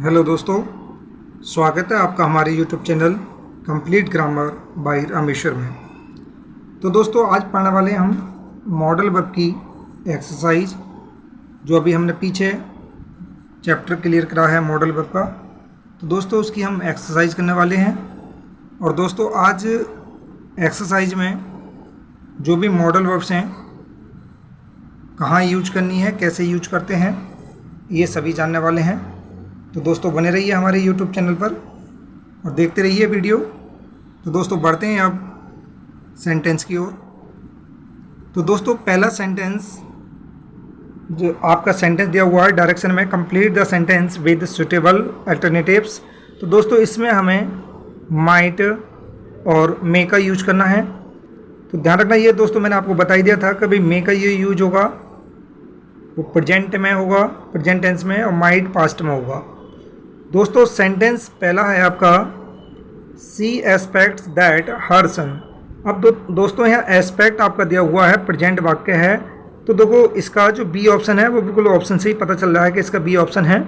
Hello दोस्तों, स्वागत है आपका हमारे YouTube channel complete grammar bye Rameshwar में। तो दोस्तों, आज पढ़ने वाले हम मॉडल वर्ब की एक्सरसाइज, जो अभी हमने पीछे चैप्टर क्लियर करा है मॉडल वर्ब का। तो दोस्तों, उसकी हम एक्सरसाइज करने वाले हैं। और दोस्तों, आज एक्सरसाइज में जो भी मॉडल वर्ब्स हैं, कहाँ यूज करनी है, कैसे यूज करते हैं, ये सभी जानने वाले हैं। तो दोस्तों, बने रहिए हमारे यूट्यूब चैनल पर और देखते रहिए वीडियो। तो दोस्तों, बढ़ते हैं अब सेंटेंस की ओर। तो दोस्तों, पहला सेंटेंस जो आपका सेंटेंस दिया हुआ है डायरेक्शन में, complete the sentence with suitable alternatives. तो दोस्तों, इसमें हमें माइट और मे का यूज करना है। तो ध्यान रखना, ये दोस्तों मैंने आपको बता ही दिया था, कभी मे का ये यूज होगा वो प्रेजेंट में होगा, प्रेजेंट टेंस में, और माइट पास्ट में होगा। दोस्तों, सेंटेंस पहला है आपका सी एस्पेक्ट्स दैट हर सन। अब दोस्तों, यहाँ एस्पेक्ट आपका दिया हुआ है, प्रेजेंट वाक्य है। तो देखो, इसका जो बी ऑप्शन है वो बिल्कुल ऑप्शन से ही पता चल रहा है कि इसका बी ऑप्शन है।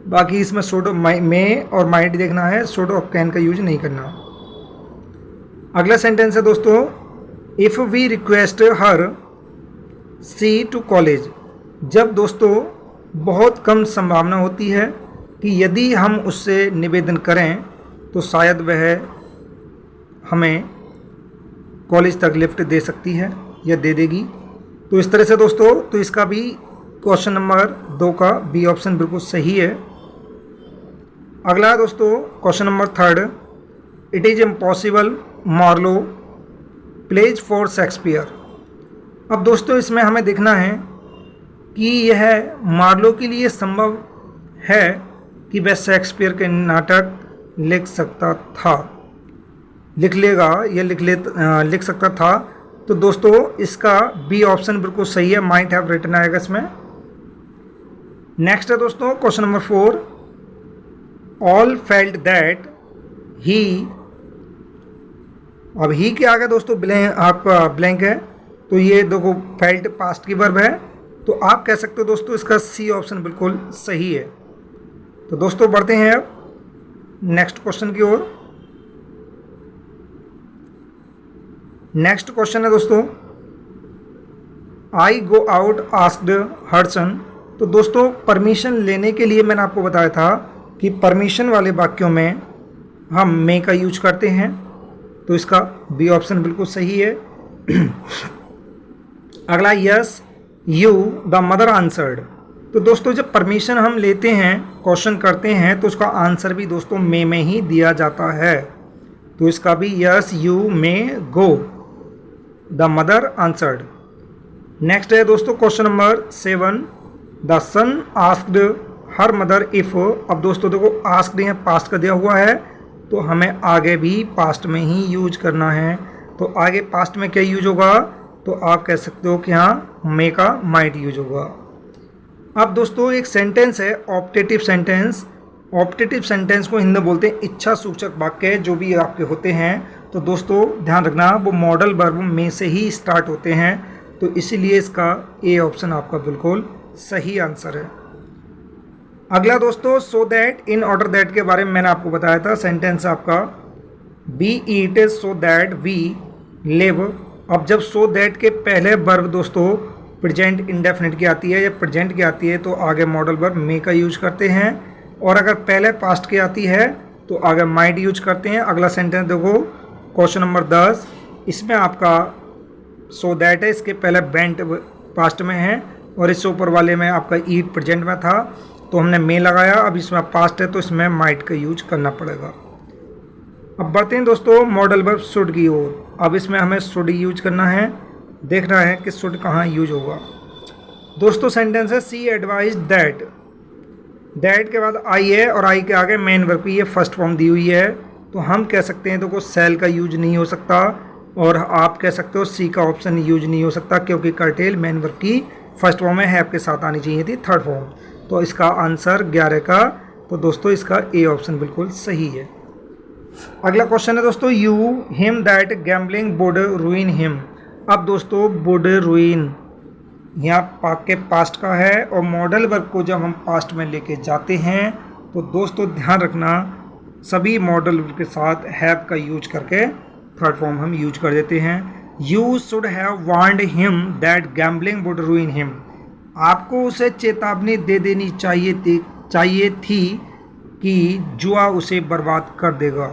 बाकी इसमें शुड मे और माइट देखना है, शुड और कैन का यूज नहीं करना। अगला सेंटेंस है दोस्तों, if we request her she to college. जब दोस्तों बहुत कम संभावना होती है कि यदि हम उससे निवेदन करें तो शायद वह हमें कॉलेज तक लिफ्ट दे सकती है या दे देगी। तो इस तरह से दोस्तों, तो इसका भी क्वेश्चन नंबर 2 का बी ऑप्शन बिल्कुल सही है। अगला दोस्तों, question number 3, it is impossible Marlowe plays for Shakespeare. अब दोस्तों, इसमें हमें देखना है कि यह मार्लो के लिए संभव है कि वह शेक्सपियर के नाटक लिख सकता था, लिख लेगा या लिख सकता था। तो दोस्तों, इसका बी ऑप्शन बिल्कुल सही है, माइट हैव रिटन आएगा इसमें। नेक्स्ट है दोस्तों, question number 4, all felt that he. अब ही के आगे दोस्तों आपका ब्लैंक है, तो ये देखो फेल्ट पास्ट की वर्ब है, तो आप कह सकते हो दोस्तों इसका सी ऑप्शन बिल्कुल सही है। तो दोस्तों, बढ़ते हैं अब नेक्स्ट क्वेश्चन की ओर। नेक्स्ट क्वेश्चन है दोस्तों, आई गो आउट आस्क्ड हर्सन। तो दोस्तों, परमिशन लेने के लिए मैंने आपको बताया था कि परमिशन वाले वाक्यों में हम मे का यूज करते हैं, तो इसका बी ऑप्शन बिल्कुल सही है। अगला, yes you the mother answered. तो दोस्तों, जब परमिशन हम लेते हैं, क्वेश्चन करते हैं, तो उसका आंसर भी दोस्तों मे में ही दिया जाता है। तो इसका भी yes you may go the mother answered. Next है दोस्तों, question number 7, the son asked her mother if. अब दोस्तों देखो, आस्क्ड यहाँ पास्ट का दिया हुआ है, तो हमें आगे भी पास्ट में ही यूज करना है। तो आगे पास्ट में क्या यूज होगा, तो आप कह सकते हो कि हाँ मे का माइट यूज होगा। अब दोस्तों, एक सेंटेंस है ऑप्टेटिव सेंटेंस। ऑप्टेटिव सेंटेंस को हिंदी में बोलते हैं इच्छा सूचक वाक्य, जो भी आपके होते हैं। तो दोस्तों, ध्यान रखना, वो मॉडल वर्ब में से ही स्टार्ट होते हैं, तो इसीलिए इसका ए ऑप्शन आपका बिल्कुल सही आंसर है। अगला दोस्तों, so that in order that के बारे में मैंने आपको बताया था। सेंटेंस आपका we eat so that we live. अब जब सो दैट के पहले वर्ब दोस्तों प्रेजेंट इंडेफिनिट की आती है या प्रेजेंट की आती है, तो आगे मॉडल वर्ब मे का यूज करते हैं। और अगर पहले पास्ट की आती है तो आगे माइट यूज करते हैं। अगला सेंटेंस देखो, क्वेश्चन नंबर 10, इसमें आपका सो दैट है, इसके पहले बेंट पास्ट में है, और इससे ऊपर वाले में आपका ईट प्रेजेंट में था, तो हमने मे लगाया। अब इसमें पास्ट है, तो इसमें माइट का यूज करना पड़ेगा। अब बढ़ते हैं दोस्तों मॉडल वर्ब शुड की ओर। अब इसमें हमें शुड यूज करना है, देखना है कि शुड कहाँ यूज होगा। दोस्तों, सेंटेंस है सी एडवाइज दैट। दैट के बाद आई है, और आई के आगे मेन वर्ब की ये फर्स्ट फॉर्म दी हुई है, तो हम कह सकते हैं देखो सेल का यूज नहीं हो सकता, और आप कह सकते हो सी का ऑप्शन यूज नहीं हो सकता, क्योंकि कर्टेल मेन वर्ब की फर्स्ट फॉर्म में है, आपके साथ आनी चाहिए थी थर्ड फॉर्म। तो इसका आंसर 11 का, तो दोस्तों इसका ए ऑप्शन बिल्कुल सही है। अगला क्वेश्चन है दोस्तों, you him that gambling would ruin him. अब दोस्तों, वुड रूइन यहाँ पाक के पास्ट का है और मॉडल वर्ब को जब हम पास्ट में लेके जाते हैं तो दोस्तों ध्यान रखना, सभी मॉडल के साथ हैव का यूज करके थर्ड फॉर्म हम यूज कर देते हैं। You should have warned him that gambling would ruin him. आपको उसे चेतावनी दे देनी चाहिए थी कि जुआ उसे बर्बाद कर देगा।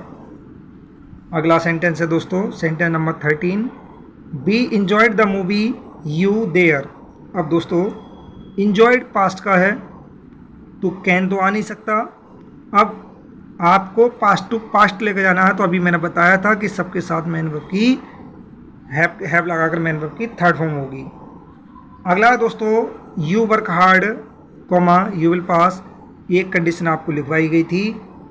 अगला सेंटेंस है दोस्तों, sentence number 13, we enjoyed the movie you there. अब दोस्तों इंजॉयड पास्ट का है तो कैन तो आ नहीं सकता। अब आपको पास्ट टू पास्ट लेकर जाना है, तो अभी मैंने बताया था कि सबके साथ मैन वर्ब की हैव लगाकर मैन वर्ब की थर्ड फॉर्म होगी। अगला है दोस्तों, you work hard comma you will pass. एक कंडीशन आपको लिखवाई गई थी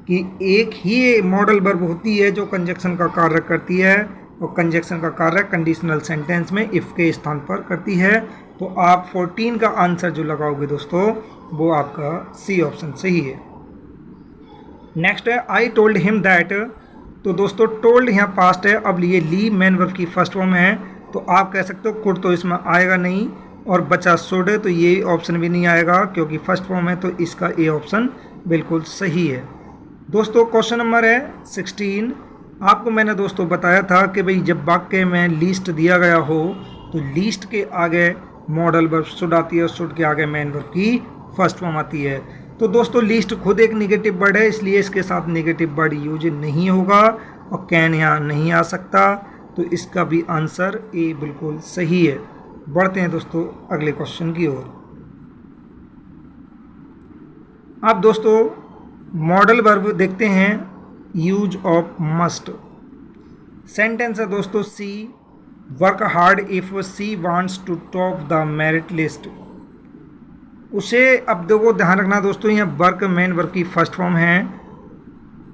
कि एक ही मॉडल वर्ब होती है जो कंजक्शन का कार्य करती है, और कंजक्शन का कार्य कंडीशनल सेंटेंस में इफ़ के स्थान पर करती है। तो आप 14 का आंसर जो लगाओगे दोस्तों वो आपका सी ऑप्शन सही है। नेक्स्ट है आई टोल्ड हिम दैट। तो दोस्तों टोल्ड यहाँ पास्ट है, अब ये ली मैन वर्ब की फर्स्ट फॉर्म है, तो आप कह सकते हो कुड तो इसमें आएगा नहीं, और बचा शुड है तो ये ऑप्शन भी नहीं आएगा क्योंकि फर्स्ट फॉर्म है, तो इसका ए ऑप्शन बिल्कुल सही है। दोस्तों क्वेश्चन नंबर है 16। आपको मैंने दोस्तों बताया था कि भाई जब वाक्य में लीस्ट दिया गया हो तो लीस्ट के आगे मॉडल वर्ब शुड आती है और शुड के आगे मैन वर्ब की फर्स्ट फॉर्म आती है। तो दोस्तों लीस्ट खुद एक नेगेटिव वर्ड है, इसलिए इसके साथ नेगेटिव वर्ड यूज नहीं होगा और कैन यहाँ नहीं आ सकता, तो इसका भी आंसर ए बिल्कुल सही है। बढ़ते हैं दोस्तों अगले क्वेश्चन की ओर। अब दोस्तों मॉडल वर्ब देखते हैं, यूज ऑफ मस्ट। सेंटेंस है दोस्तों, she work hard if she wants to top the merit list. उसे, अब देखो ध्यान रखना दोस्तों, यहाँ वर्क मेन वर्ब की फर्स्ट फॉर्म है,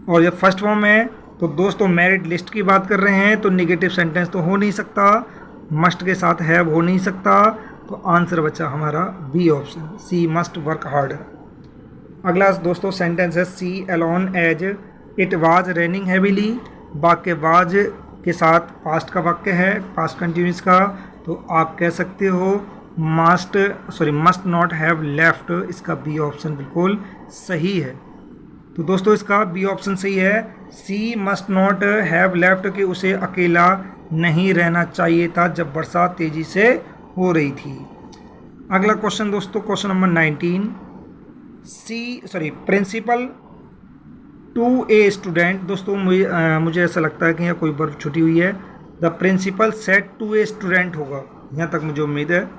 और ये फर्स्ट फॉर्म है तो दोस्तों मेरिट लिस्ट की बात कर रहे हैं, तो नेगेटिव सेंटेंस तो हो नहीं सकता, मस्ट के साथ हैव हो नहीं सकता, तो आंसर बचा हमारा B option, she must work hard. अगला दोस्तों सेंटेंस है, she alone as it was raining heavily. वाक्य वाज के साथ पास्ट का वाक्य है, पास्ट कंटिन्यूस का, तो आप कह सकते हो मस्ट नॉट हैव लेफ्ट। इसका बी ऑप्शन बिल्कुल सही है। तो दोस्तों इसका बी ऑप्शन सही है, सी मस्ट नॉट हैव लेफ्ट, कि उसे अकेला नहीं रहना चाहिए था जब बरसात तेजी से हो रही थी। अगला क्वेश्चन दोस्तों, question number 19, principal to a student. दोस्तों मुझे ऐसा लगता है कि यहाँ कोई वर्ब छुटी हुई है, the principal said to a student होगा, यहाँ तक मुझे उम्मीद है,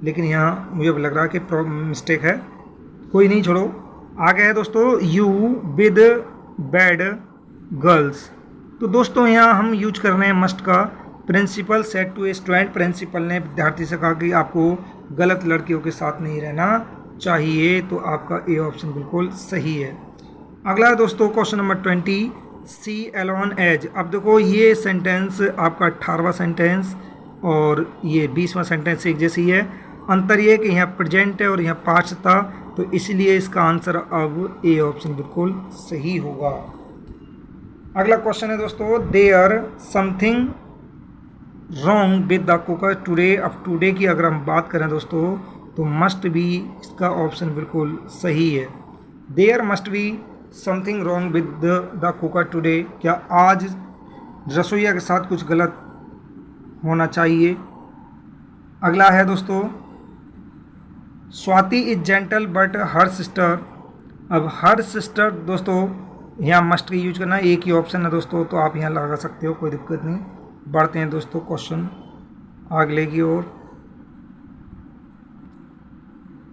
लेकिन यहाँ मुझे लग रहा है कि मिस्टेक है, कोई नहीं छोड़ो। आगे है दोस्तों, यू विद बैड गर्ल्स। तो दोस्तों यहाँ हम यूज कर रहे हैं मस्ट का, principal said to a student, principal ने विद्यार्थी से कहा कि आपको गलत लड़कियों के साथ नहीं रहना चाहिए, तो आपका ए ऑप्शन बिल्कुल सही है। अगला है दोस्तों question number 20, she alone as. अब देखो ये सेंटेंस आपका 18वां सेंटेंस और ये 20वां सेंटेंस एक जैसी है, अंतर ये कि यहाँ प्रेजेंट है और यहाँ पास्ट था, तो इसलिए इसका आंसर अब ए ऑप्शन बिल्कुल सही होगा। अगला क्वेश्चन है दोस्तों, there something wrong with the cooker today. अब टुडे की अगर हम बात करें दोस्तों तो मस्ट बी, इसका ऑप्शन बिल्कुल सही है। There must be something wrong with the cooker today, क्या आज रसोइया के साथ कुछ गलत होना चाहिए। अगला है दोस्तों, Swati is gentle but her sister. अब हर सिस्टर दोस्तों यहाँ मस्ट का यूज करना, एक ही ऑप्शन है दोस्तों, तो आप यहाँ लगा सकते हो, कोई दिक्कत नहीं। बढ़ते हैं दोस्तों क्वेश्चन अगले की ओर।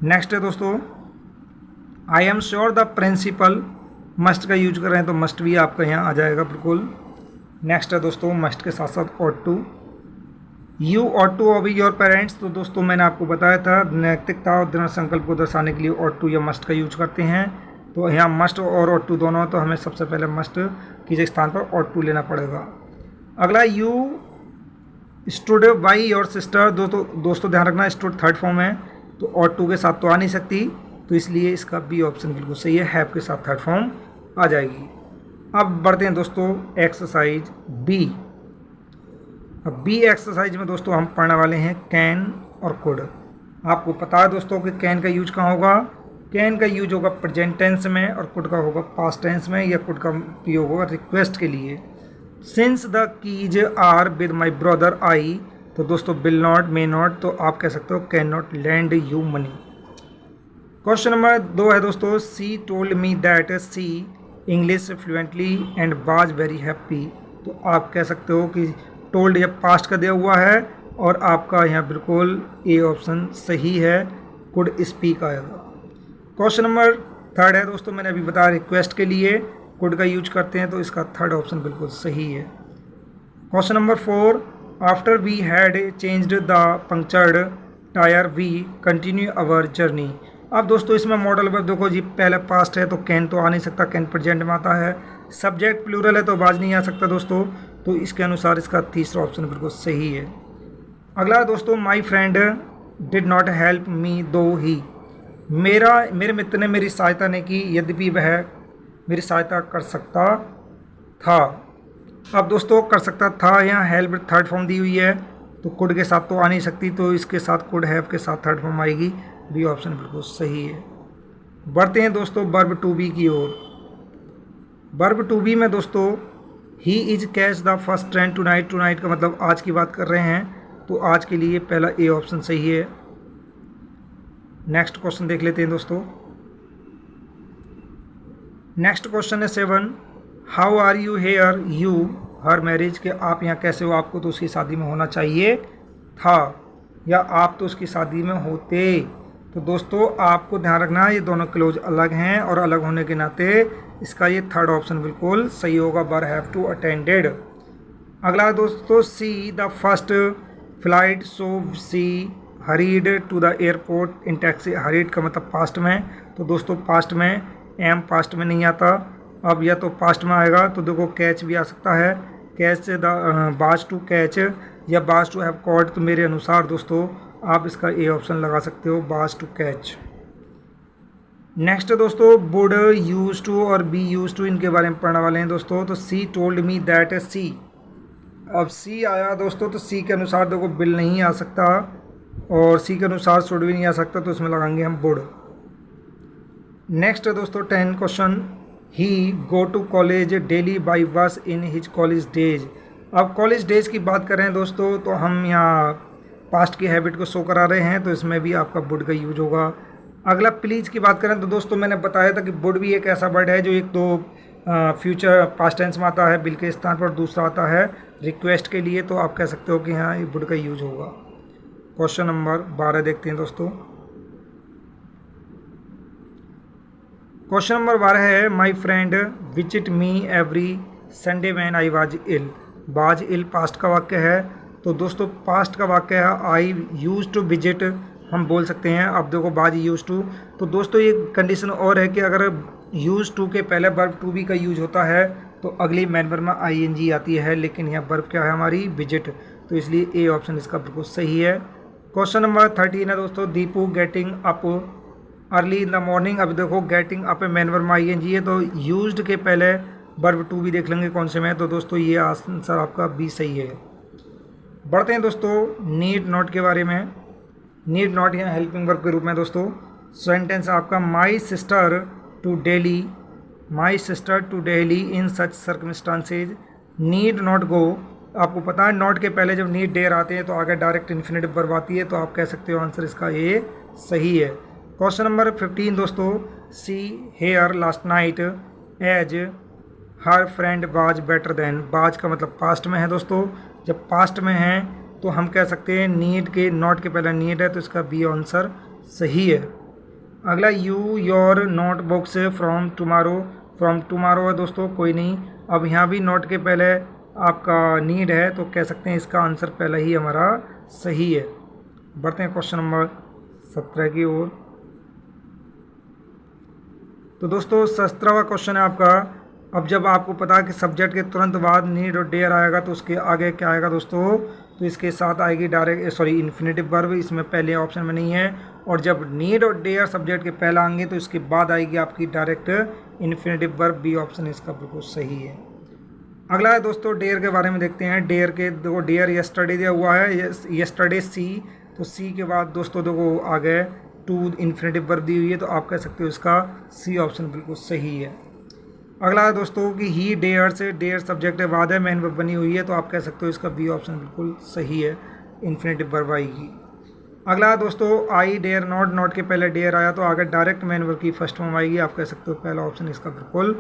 नेक्स्ट है दोस्तों, I am sure the principal, must का यूज कर रहे हैं तो मस्ट भी आपका यहाँ आ जाएगा बिल्कुल। नेक्स्ट है दोस्तों, मस्ट के साथ साथ ought to, you ought to obey your parents. तो दोस्तों मैंने आपको बताया था नैतिकता और दृढ़ संकल्प को दर्शाने के लिए ऑट टू या मस्ट का यूज करते हैं, तो यहाँ मस्ट और ऑट टू दोनों, तो हमें सबसे पहले मस्ट के स्थान पर ऑट टू लेना पड़ेगा। अगला, you stood by your sister. दोस्तों ध्यान रखना, स्टूड थर्ड फॉर्म है तो ऑट टू के साथ तो आ नहीं सकती, तो इसलिए इसका बी ऑप्शन बिल्कुल सही है, हैव के साथ थर्ड फॉर्म आ जाएगी। अब बढ़ते हैं दोस्तों एक्सरसाइज बी। अब बी एक्सरसाइज में दोस्तों हम पढ़ने वाले हैं कैन और कुड। आपको पता है दोस्तों कि कैन का यूज कहाँ होगा, कैन का यूज होगा प्रेजेंट टेंस में और कुड का होगा पास्ट टेंस में, या कुड का उपयोग होगा रिक्वेस्ट के लिए। Since the keys are with my brother I, तो दोस्तों विल नॉट, मे नॉट, तो आप कह सकते हो can not lend you money. Question number 2 है दोस्तों, she told me that she English fluently and was very happy, तो आप कह सकते हो कि टोल्ड या पास्ट का दिया हुआ है और आपका यहाँ बिल्कुल ए ऑप्शन सही है, कुड स्पीक आएगा। क्वेश्चन नंबर 3 है दोस्तों, मैंने अभी बताया रिक्वेस्ट के लिए कुड का यूज करते हैं, तो इसका 3rd ऑप्शन बिल्कुल सही है। Question number 4, after we had changed the punctured tyre we continue our journey. अब दोस्तों इसमें मॉडल वर्ब देखो जी, पहले पास्ट है तो कैन तो आ नहीं सकता, कैन प्रेजेंट में आता है, सब्जेक्ट प्लूरल है तो बाज नहीं आ सकता दोस्तों, तो इसके अनुसार इसका 3रा ऑप्शन बिल्कुल सही है। अगला दोस्तों, my friend did not help me दो ही, मेरे मित्र ने मेरी सहायता नहीं की यद्यपि वह मेरी सहायता कर सकता था। अब दोस्तों कर सकता था, यहाँ हेल्प 3rd फॉर्म दी हुई है तो कुड के साथ तो आ नहीं सकती, तो इसके साथ कुड हैव के साथ 3rd फॉर्म आएगी, बी ऑप्शन बिल्कुल सही है। बढ़ते हैं दोस्तों वर्ब टू बी की ओर। वर्ब टू बी में दोस्तों he is catch the first train tonight, tonight का मतलब आज की बात कर रहे हैं, तो आज के लिए पहला ए ऑप्शन सही है। नेक्स्ट क्वेश्चन देख लेते हैं दोस्तों। नेक्स्ट क्वेश्चन है 7, how are you here you her marriage, के आप यहाँ कैसे हो, आपको तो उसकी शादी में होना चाहिए था, या आप तो उसकी शादी में होते। तो दोस्तों आपको ध्यान रखना ये दोनों क्लोज अलग हैं और अलग होने के नाते इसका ये 3rd ऑप्शन बिल्कुल सही होगा, वर हैव टू अटेंडेड। अगला दोस्तों, she the first flight so she hurried to the airport in taxi, hurried का मतलब पास्ट में, तो दोस्तों पास्ट में एम पास्ट में नहीं आता, अब या तो पास्ट में आएगा, तो देखो कैच भी आ सकता है, कैच द बाज टू कैच या बाज टू हैव कॉट, तो मेरे अनुसार दोस्तों आप इसका ए ऑप्शन लगा सकते हो, बाज टू कैच। नेक्स्ट दोस्तों, वुड, यूज टू और बी यूज टू, इनके बारे में पढ़ने वाले हैं दोस्तों। तो सी टोल्ड मी दैट सी, अब सी आया दोस्तों, तो सी के अनुसार देखो बिल नहीं आ सकता और सी के अनुसार शुड भी नहीं आ सकता, तो इसमें लगाएंगे हम वुड। नेक्स्ट है दोस्तों 10 question, he go to college daily by bus in his college days. अब कॉलेज डेज की बात कर रहे हैं दोस्तों, तो हम यहाँ पास्ट की हैबिट को शो करा रहे हैं, तो इसमें भी आपका वुड का यूज होगा। अगला प्लीज़ की बात करें तो दोस्तों मैंने बताया था कि वुड भी एक ऐसा वर्ड है जो एक तो फ्यूचर पास्ट टेंस में आता है बिल के स्थान पर, दूसरा आता है रिक्वेस्ट के लिए, तो आप कह सकते हो कि हाँ ये वुड का यूज होगा। क्वेश्चन नंबर 12 देखते हैं दोस्तों। क्वेश्चन नंबर 12 है, my friend visit me every Sunday when I was ill. Was ill past का वाक्य है, तो दोस्तों पास्ट का वाक्य है आई यूज टू विजिट, हम बोल सकते हैं। अब देखो बाज यूज टू, तो दोस्तों ये कंडीशन और है कि अगर यूज टू के पहले वर्ब टू बी का यूज होता है तो अगली मैनवर में आईएनजी आती है, लेकिन यहाँ वर्ब क्या है हमारी विजिट, तो इसलिए ए ऑप्शन इसका बिल्कुल सही है। क्वेश्चन नंबर 13 है दोस्तों, Deepu getting up early in the morning. अब देखो गेटिंग अप मैनवर में आईएनजी है, तो यूज्ड के पहले वर्ब टू भी देख लेंगे कौन से में, तो दोस्तों ये आंसर आपका बी सही है। बढ़ते हैं दोस्तों नीड नॉट के बारे में। नीड नॉट यहाँ हेल्पिंग वर्ब के रूप में दोस्तों सेंटेंस आपका, my sister to daily, my sister to daily in such circumstances need not go. आपको पता है नॉट के पहले जब नीड डेयर आते हैं तो आगे डायरेक्ट इन्फिनिटिव वर्ब आती है, तो आप कह सकते हो आंसर इसका ए सही है। क्वेश्चन नंबर 15 दोस्तों, she here last night as her friend was better then. Was का मतलब पास्ट में है दोस्तों, जब पास्ट में है तो हम कह सकते हैं नीड के, नॉट के पहले नीड है, तो इसका बी आंसर सही है। अगला, you your note books from tomorrow, from tomorrow है दोस्तों, कोई नहीं। अब यहाँ भी नोट के पहले आपका नीड है, तो कह सकते हैं इसका आंसर पहला ही हमारा सही है। बढ़ते हैं क्वेश्चन नंबर 17 की ओर। तो दोस्तों 17वां क्वेश्चन है आपका, अब जब आपको पता है कि सब्जेक्ट के तुरंत बाद नीड और डेयर आएगा तो उसके आगे क्या आएगा दोस्तों, तो इसके साथ आएगी डायरेक्ट इन्फिनिटिव वर्ब, इसमें पहले ऑप्शन में नहीं है। और जब नीड और डेयर सब्जेक्ट के पहले आएंगे तो इसके बाद आएगी आपकी direct infinitive verb, B option इसका बिल्कुल सही है। अगला है दोस्तों डेयर के बारे में देखते हैं। डेयर के देखो डेयर यस्टरडे दिया हुआ है, यस्टरडे सी, तो सी के बाद दोस्तों देखो आ गए टू इन्फिनेटिव वर्ब दी हुई है तो आप कह सकते हो इसका सी ऑप्शन बिल्कुल सही है। अगला है दोस्तों कि ही डेयर्स, डेयर सब्जेक्ट है, बाद है मेन वर्ब बनी हुई है तो आप कह सकते हो इसका बी ऑप्शन बिल्कुल सही है, इन्फिनेटिव वर्ब आएगी। अगला है दोस्तों आई डेयर नॉट, नॉट के पहले डेयर आया तो आगे डायरेक्ट मेन वर्ब की फर्स्ट फॉर्म आएगी, आप कह सकते हो पहला ऑप्शन इसका बिल्कुल